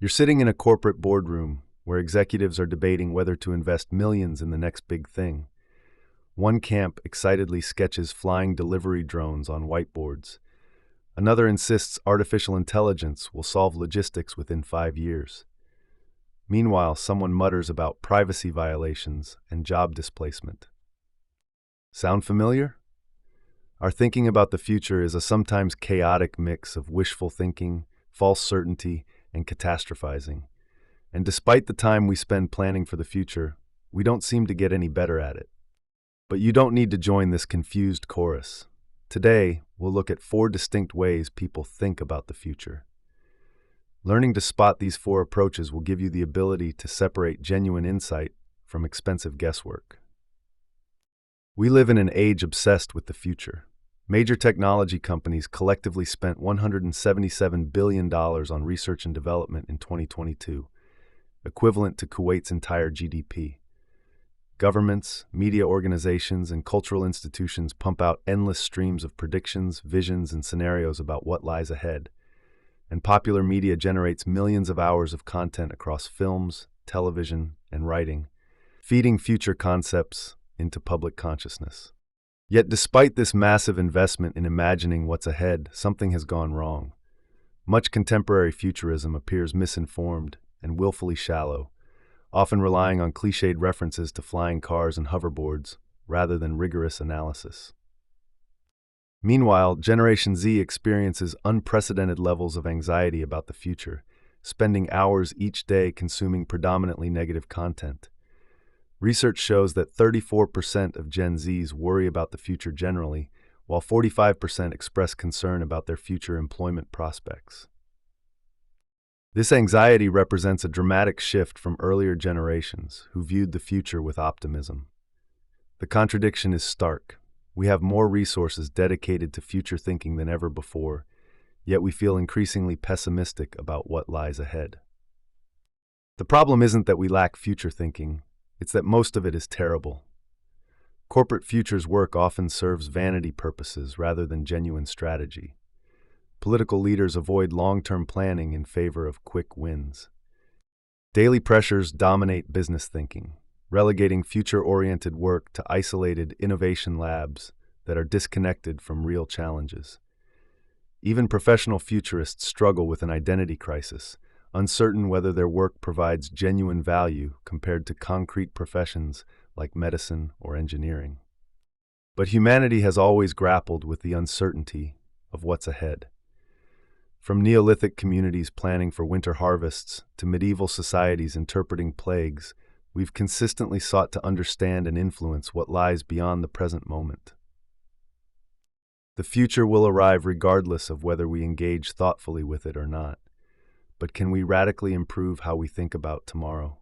You're sitting in a corporate boardroom where executives are debating whether to invest millions in the next big thing. One camp excitedly sketches flying delivery drones on whiteboards. Another insists artificial intelligence will solve logistics within 5 years. Meanwhile, someone mutters about privacy violations and job displacement. Sound familiar? Our thinking about the future is a sometimes chaotic mix of wishful thinking, false certainty, and catastrophizing. And despite the time we spend planning for the future, we don't seem to get any better at it. But you don't need to join this confused chorus. Today, we'll look at 4 distinct ways people think about the future. Learning to spot these 4 approaches will give you the ability to separate genuine insight from expensive guesswork. We live in an age obsessed with the future. Major technology companies collectively spent $177 billion on research and development in 2022, equivalent to Kuwait's entire GDP. Governments, media organizations, and cultural institutions pump out endless streams of predictions, visions, and scenarios about what lies ahead. And popular media generates millions of hours of content across films, television, and writing, feeding future concepts into public consciousness. Yet despite this massive investment in imagining what's ahead, something has gone wrong. Much contemporary futurism appears misinformed and willfully shallow, often relying on cliched references to flying cars and hoverboards rather than rigorous analysis. Meanwhile, Generation Z experiences unprecedented levels of anxiety about the future, spending hours each day consuming predominantly negative content. Research shows that 34% of Gen Zs worry about the future generally, while 45% express concern about their future employment prospects. This anxiety represents a dramatic shift from earlier generations who viewed the future with optimism. The contradiction is stark. We have more resources dedicated to future thinking than ever before, yet we feel increasingly pessimistic about what lies ahead. The problem isn't that we lack future thinking, it's that most of it is terrible. Corporate futures work often serves vanity purposes rather than genuine strategy. Political leaders avoid long-term planning in favor of quick wins. Daily pressures dominate business thinking, relegating future-oriented work to isolated innovation labs that are disconnected from real challenges. Even professional futurists struggle with an identity crisis, uncertain whether their work provides genuine value compared to concrete professions like medicine or engineering. But humanity has always grappled with the uncertainty of what's ahead. From Neolithic communities planning for winter harvests to medieval societies interpreting plagues, we've consistently sought to understand and influence what lies beyond the present moment. The future will arrive regardless of whether we engage thoughtfully with it or not. But can we radically improve how we think about tomorrow?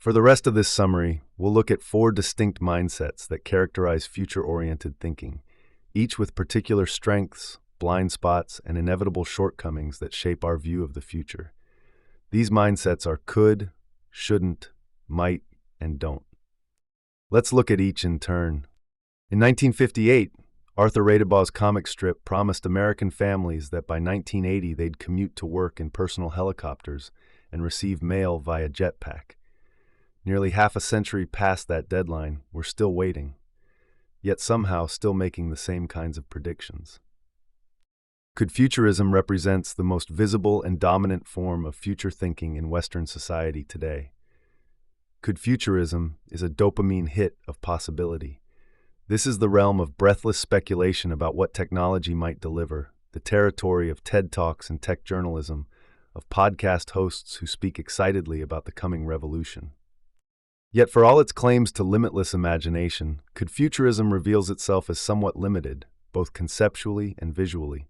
For the rest of this summary, we'll look at 4 distinct mindsets that characterize future-oriented thinking, each with particular strengths, blind spots, and inevitable shortcomings that shape our view of the future. These mindsets are could, shouldn't, might, and don't. Let's look at each in turn. In 1958, Arthur Radebaugh's comic strip promised American families that by 1980 they'd commute to work in personal helicopters and receive mail via jetpack. Nearly half a century past that deadline, we're still waiting, yet somehow still making the same kinds of predictions. Could futurism represents the most visible and dominant form of future thinking in Western society today? Could futurism is a dopamine hit of possibility? This is the realm of breathless speculation about what technology might deliver, the territory of TED Talks and tech journalism, of podcast hosts who speak excitedly about the coming revolution. Yet for all its claims to limitless imagination, could futurism reveals itself as somewhat limited, both conceptually and visually.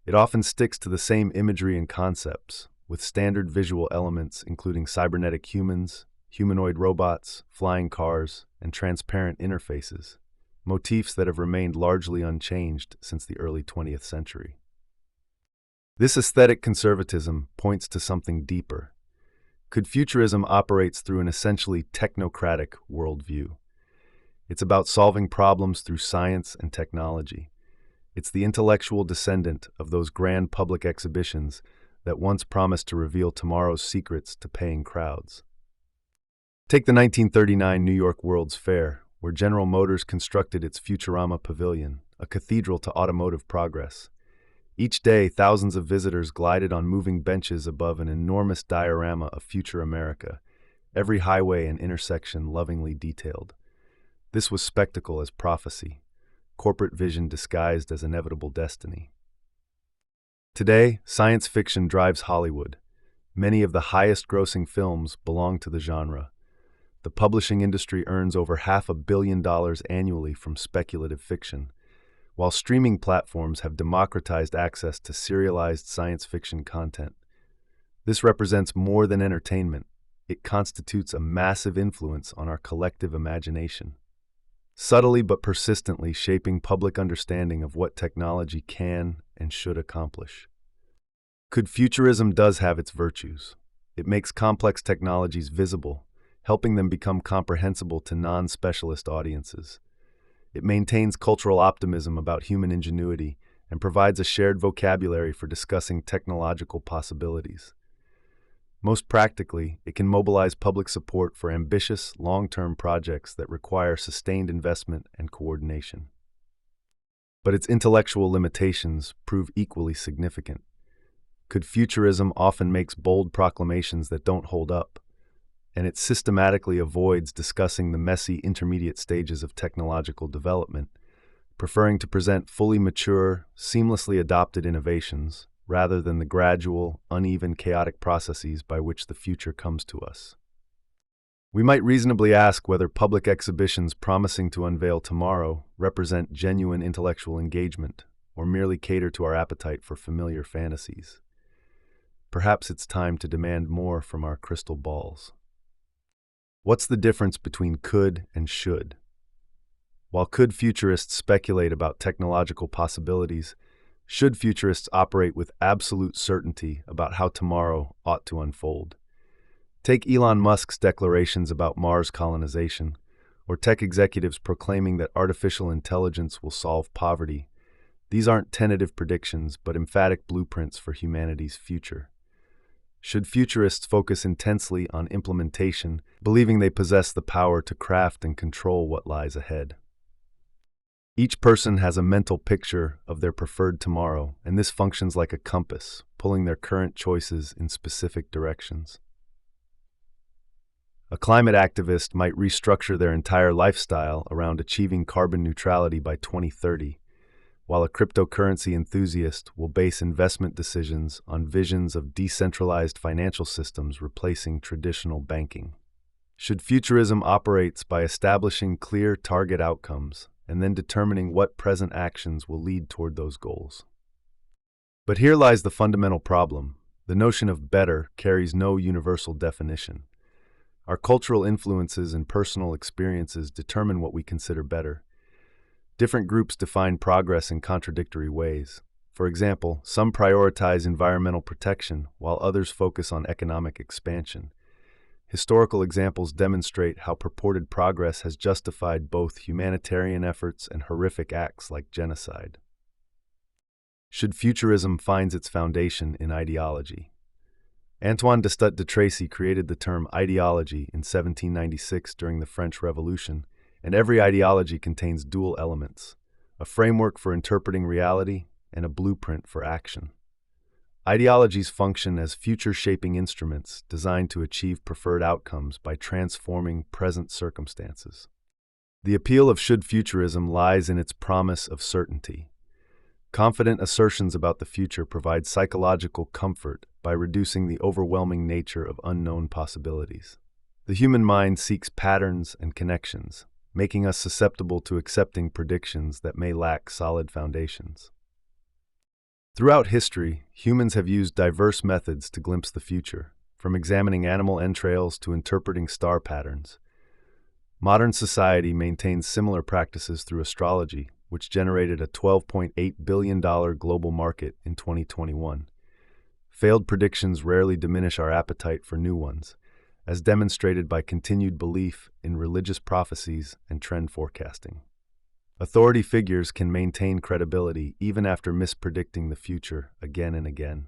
It often sticks to the same imagery and concepts, with standard visual elements including cybernetic humans, humanoid robots, flying cars, and transparent interfaces, motifs that have remained largely unchanged since the early 20th century. This aesthetic conservatism points to something deeper. Could futurism operates through an essentially technocratic worldview? It's about solving problems through science and technology. It's the intellectual descendant of those grand public exhibitions that once promised to reveal tomorrow's secrets to paying crowds. Take the 1939 New York World's Fair, where General Motors constructed its Futurama Pavilion, a cathedral to automotive progress. Each day, thousands of visitors glided on moving benches above an enormous diorama of future America, every highway and intersection lovingly detailed. This was spectacle as prophecy, corporate vision disguised as inevitable destiny. Today, science fiction drives Hollywood. Many of the highest-grossing films belong to the genre. The publishing industry earns over $500 million annually from speculative fiction, while streaming platforms have democratized access to serialized science fiction content. This represents more than entertainment. It constitutes a massive influence on our collective imagination, subtly but persistently shaping public understanding of what technology can and should accomplish. Could futurism does have its virtues. It makes complex technologies visible, helping them become comprehensible to non-specialist audiences. It maintains cultural optimism about human ingenuity and provides a shared vocabulary for discussing technological possibilities. Most practically, it can mobilize public support for ambitious, long-term projects that require sustained investment and coordination. But its intellectual limitations prove equally significant. Could futurism often makes bold proclamations that don't hold up, and it systematically avoids discussing the messy intermediate stages of technological development, preferring to present fully mature, seamlessly adopted innovations rather than the gradual, uneven, chaotic processes by which the future comes to us. We might reasonably ask whether public exhibitions promising to unveil tomorrow represent genuine intellectual engagement or merely cater to our appetite for familiar fantasies. Perhaps it's time to demand more from our crystal balls. What's the difference between could and should? While could futurists speculate about technological possibilities, should futurists operate with absolute certainty about how tomorrow ought to unfold? Take Elon Musk's declarations about Mars colonization, or tech executives proclaiming that artificial intelligence will solve poverty. These aren't tentative predictions, but emphatic blueprints for humanity's future. Should futurists focus intensely on implementation, believing they possess the power to craft and control what lies ahead? Each person has a mental picture of their preferred tomorrow, and this functions like a compass, pulling their current choices in specific directions. A climate activist might restructure their entire lifestyle around achieving carbon neutrality by 2030, while a cryptocurrency enthusiast will base investment decisions on visions of decentralized financial systems replacing traditional banking. Should futurism operates by establishing clear target outcomes and then determining what present actions will lead toward those goals? But here lies the fundamental problem. The notion of better carries no universal definition. Our cultural influences and personal experiences determine what we consider better. Different groups define progress in contradictory ways. For example, some prioritize environmental protection while others focus on economic expansion. Historical examples demonstrate how purported progress has justified both humanitarian efforts and horrific acts like genocide. Should futurism find its foundation in ideology? Antoine de Staël created the term ideology in 1796 during the French Revolution, and every ideology contains dual elements: a framework for interpreting reality and a blueprint for action. Ideologies function as future-shaping instruments designed to achieve preferred outcomes by transforming present circumstances. The appeal of should futurism lies in its promise of certainty. Confident assertions about the future provide psychological comfort by reducing the overwhelming nature of unknown possibilities. The human mind seeks patterns and connections, making us susceptible to accepting predictions that may lack solid foundations. Throughout history, humans have used diverse methods to glimpse the future, from examining animal entrails to interpreting star patterns. Modern society maintains similar practices through astrology, which generated a $12.8 billion global market in 2021. Failed predictions rarely diminish our appetite for new ones, as demonstrated by continued belief in religious prophecies and trend forecasting. Authority figures can maintain credibility even after mispredicting the future again and again.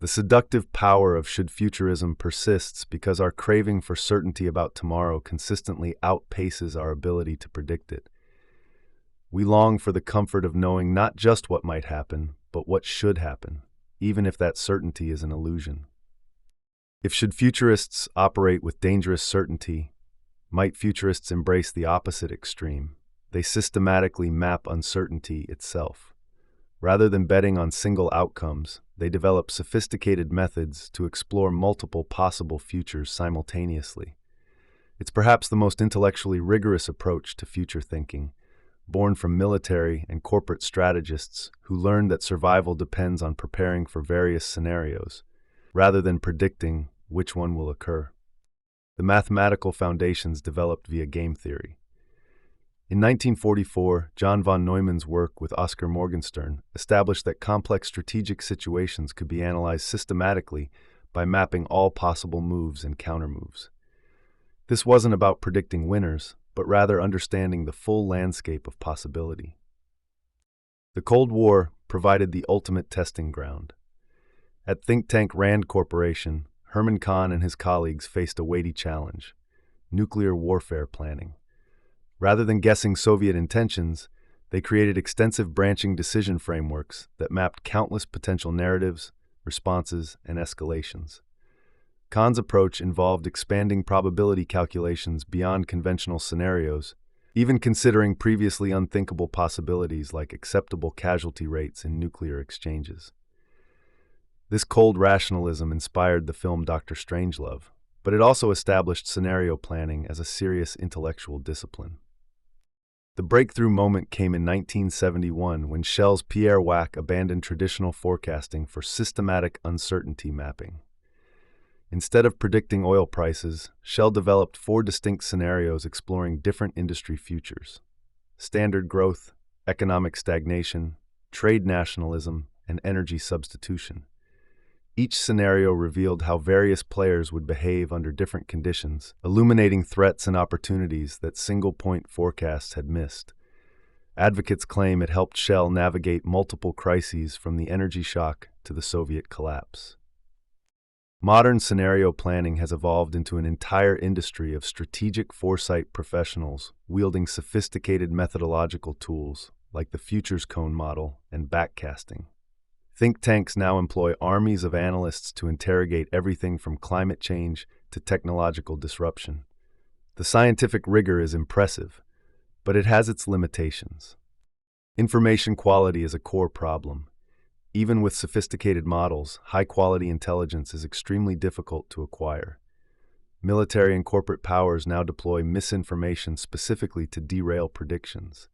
The seductive power of should futurism persists because our craving for certainty about tomorrow consistently outpaces our ability to predict it. We long for the comfort of knowing not just what might happen, but what should happen, even if that certainty is an illusion. If should futurists operate with dangerous certainty, might futurists embrace the opposite extreme? They systematically map uncertainty itself. Rather than betting on single outcomes, they develop sophisticated methods to explore multiple possible futures simultaneously. It's perhaps the most intellectually rigorous approach to future thinking, born from military and corporate strategists who learned that survival depends on preparing for various scenarios, rather than predicting which one will occur. The mathematical foundations developed via game theory. In 1944, John von Neumann's work with Oscar Morgenstern established that complex strategic situations could be analyzed systematically by mapping all possible moves and countermoves. This wasn't about predicting winners, but rather understanding the full landscape of possibility. The Cold War provided the ultimate testing ground. At think tank Rand Corporation, Herman Kahn and his colleagues faced a weighty challenge: nuclear warfare planning. Rather than guessing Soviet intentions, they created extensive branching decision frameworks that mapped countless potential narratives, responses, and escalations. Kahn's approach involved expanding probability calculations beyond conventional scenarios, even considering previously unthinkable possibilities like acceptable casualty rates in nuclear exchanges. This cold rationalism inspired the film Dr. Strangelove, but it also established scenario planning as a serious intellectual discipline. The breakthrough moment came in 1971 when Shell's Pierre Wack abandoned traditional forecasting for systematic uncertainty mapping. Instead of predicting oil prices, Shell developed 4 distinct scenarios exploring different industry futures: standard growth, economic stagnation, trade nationalism, and energy substitution. Each scenario revealed how various players would behave under different conditions, illuminating threats and opportunities that single-point forecasts had missed. Advocates claim it helped Shell navigate multiple crises from the energy shock to the Soviet collapse. Modern scenario planning has evolved into an entire industry of strategic foresight professionals wielding sophisticated methodological tools like the futures cone model and backcasting. Think tanks now employ armies of analysts to interrogate everything from climate change to technological disruption. The scientific rigor is impressive, but it has its limitations. Information quality is a core problem. Even with sophisticated models, high-quality intelligence is extremely difficult to acquire. Military and corporate powers now deploy misinformation specifically to derail predictions.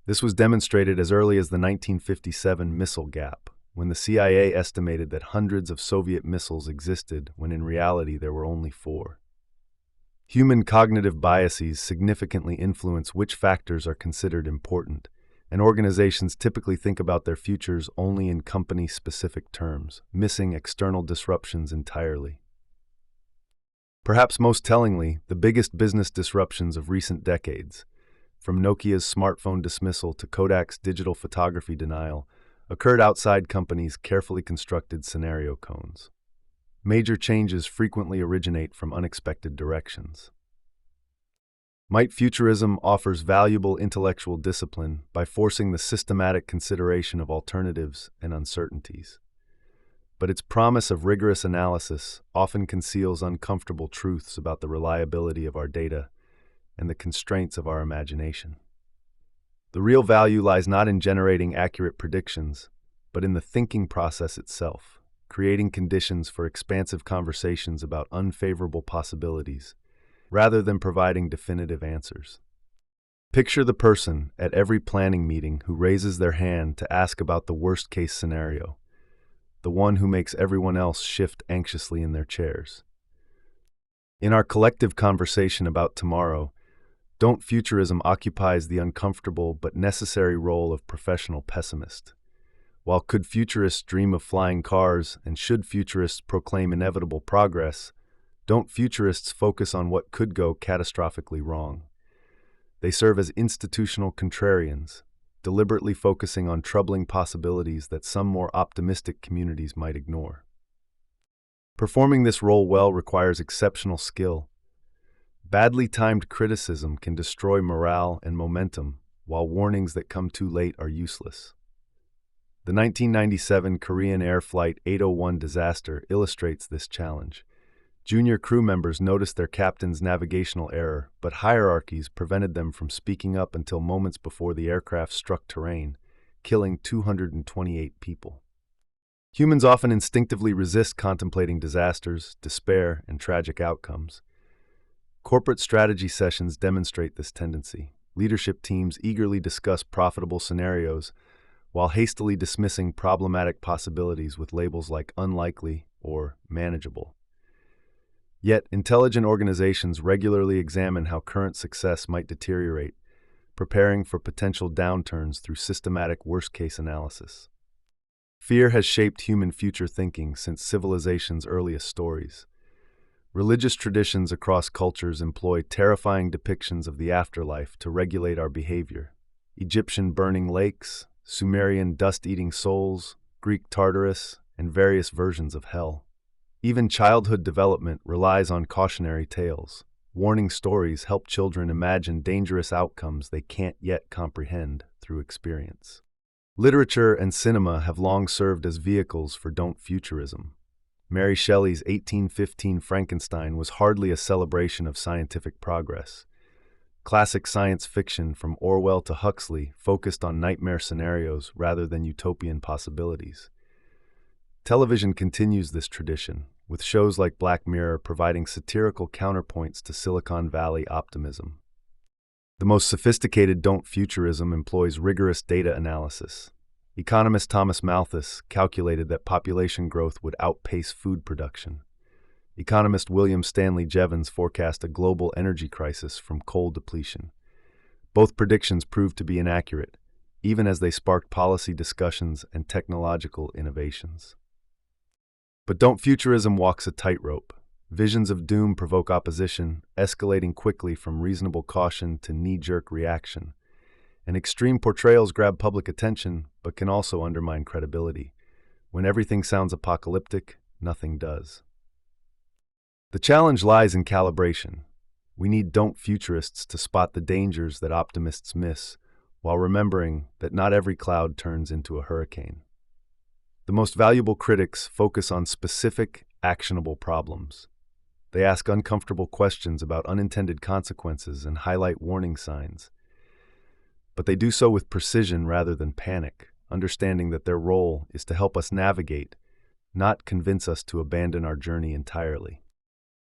This was demonstrated as early as the 1957 missile gap, when the CIA estimated that hundreds of Soviet missiles existed when in reality there were only 4. Human cognitive biases significantly influence which factors are considered important, and organizations typically think about their futures only in company-specific terms, missing external disruptions entirely. Perhaps most tellingly, the biggest business disruptions of recent decades, from Nokia's smartphone dismissal to Kodak's digital photography denial, occurred outside companies' carefully constructed scenario cones. Major changes frequently originate from unexpected directions. Might futurism offers valuable intellectual discipline by forcing the systematic consideration of alternatives and uncertainties. But its promise of rigorous analysis often conceals uncomfortable truths about the reliability of our data and the constraints of our imagination. The real value lies not in generating accurate predictions, but in the thinking process itself, creating conditions for expansive conversations about unfavorable possibilities, rather than providing definitive answers. Picture the person at every planning meeting who raises their hand to ask about the worst-case scenario, the one who makes everyone else shift anxiously in their chairs. In our collective conversation about tomorrow, Don't Futurism occupies the uncomfortable but necessary role of professional pessimist. While could futurists dream of flying cars and should futurists proclaim inevitable progress, don't futurists focus on what could go catastrophically wrong. They serve as institutional contrarians, deliberately focusing on troubling possibilities that some more optimistic communities might ignore. Performing this role well requires exceptional skill. Badly timed criticism can destroy morale and momentum, while warnings that come too late are useless. The 1997 Korean Air Flight 801 disaster illustrates this challenge. Junior crew members noticed their captain's navigational error, but hierarchies prevented them from speaking up until moments before the aircraft struck terrain, killing 228 people. Humans often instinctively resist contemplating disasters, despair, and tragic outcomes. Corporate strategy sessions demonstrate this tendency. Leadership teams eagerly discuss profitable scenarios while hastily dismissing problematic possibilities with labels like unlikely or manageable. Yet, intelligent organizations regularly examine how current success might deteriorate, preparing for potential downturns through systematic worst-case analysis. Fear has shaped human future thinking since civilization's earliest stories. Religious traditions across cultures employ terrifying depictions of the afterlife to regulate our behavior. Egyptian burning lakes, Sumerian dust-eating souls, Greek Tartarus, and various versions of hell. Even childhood development relies on cautionary tales. Warning stories help children imagine dangerous outcomes they can't yet comprehend through experience. Literature and cinema have long served as vehicles for don't futurism. Mary Shelley's 1815 Frankenstein was hardly a celebration of scientific progress. Classic science fiction from Orwell to Huxley focused on nightmare scenarios rather than utopian possibilities. Television continues this tradition, with shows like Black Mirror providing satirical counterpoints to Silicon Valley optimism. The most sophisticated don't futurism employs rigorous data analysis. Economist Thomas Malthus calculated that population growth would outpace food production. Economist William Stanley Jevons forecast a global energy crisis from coal depletion. Both predictions proved to be inaccurate, even as they sparked policy discussions and technological innovations. But don't futurism walks a tightrope. Visions of doom provoke opposition, escalating quickly from reasonable caution to knee-jerk reaction. And extreme portrayals grab public attention, but can also undermine credibility. When everything sounds apocalyptic, nothing does. The challenge lies in calibration. We need don't futurists to spot the dangers that optimists miss, while remembering that not every cloud turns into a hurricane. The most valuable critics focus on specific, actionable problems. They ask uncomfortable questions about unintended consequences and highlight warning signs. But they do so with precision rather than panic, understanding that their role is to help us navigate, not convince us to abandon our journey entirely.